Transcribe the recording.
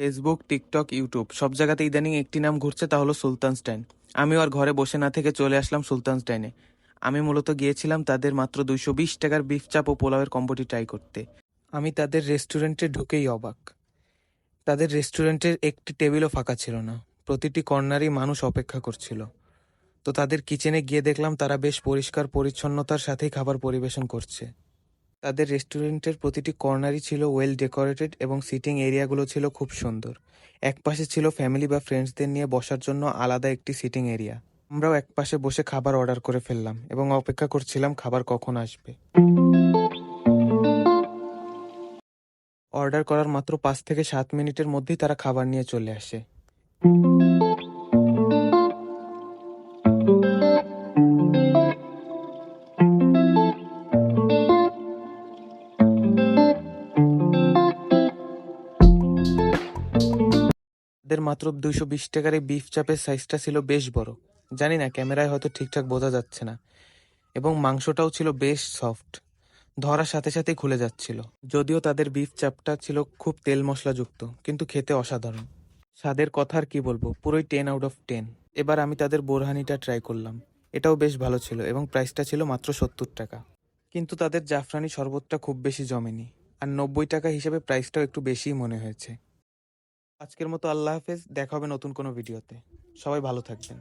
Facebook, TikTok, YouTube সব জায়গাতে ইদানিং একটি নাম ঘুরছে, তা হলো সুলতানস্টাইন। আমিও আর ঘরে বসে না থেকে চলে আসলাম সুলতানস্টাইনে। আমি মূলত গিয়েছিলাম তাদের মাত্র 220 টাকার বিফ চাপ ও পোলাওয়ের কম্বোটি ট্রাই করতে। আমি তাদের রেস্টুরেন্টে ঢুকেই অবাক। তাদের রেস্টুরেন্টের একটি টেবিলও ফাঁকা ছিল না, প্রতিটি কর্নারই মানুষ অপেক্ষা করছিল। তো তাদের কিচেনে গিয়ে দেখলাম তারা বেশ পরিষ্কার পরিচ্ছন্নতার সাথেই খাবার পরিবেশন করছে। তাদের রেস্টুরেন্টের প্রতিটি কর্নারই ছিল ওয়েল ডেকোরেটেড এবং সিটিং এরিয়াগুলো ছিল খুব সুন্দর। একপাশে ছিল ফ্যামিলি বা ফ্রেন্ডসদের নিয়ে বসার জন্য আলাদা একটি সিটিং এরিয়া। আমরাও একপাশে বসে খাবার অর্ডার করে ফেললাম এবং অপেক্ষা করছিলাম খাবার কখন আসবে। অর্ডার করার মাত্র 5 থেকে 7 মিনিটের মধ্যেই তারা খাবার নিয়ে চলে আসে। তাদের মাত্র 220 টাকার এই বিফ চাপের সাইজটা ছিল বেশ বড়। জানি না, ক্যামেরায় হয়তো ঠিকঠাক বোঝা যাচ্ছে না। এবং মাংসটাও ছিল বেশ সফট, ধরার সাথে সাথেই খুলে যাচ্ছিল। যদিও তাদের বিফ চাপটা ছিল খুব তেল মশলাযুক্ত, কিন্তু খেতে অসাধারণ। স্বাদের কথা আর কি বলবো, পুরোই 10 আউট অফ 10। এবার আমি তাদের বোরহানিটা ট্রাই করলাম। এটাও বেশ ভালো ছিল এবং প্রাইসটা ছিল মাত্র 70 টাকা। কিন্তু তাদের জাফরানি শরবতটা খুব বেশি জমেনি, আর 90 টাকা হিসেবে প্রাইসটাও একটু বেশিই মনে হয়েছে। আজকের মতো আল্লাহ হাফেজ, দেখা হবে নতুন কোনো ভিডিওতে। সবাই ভালো থাকবেন।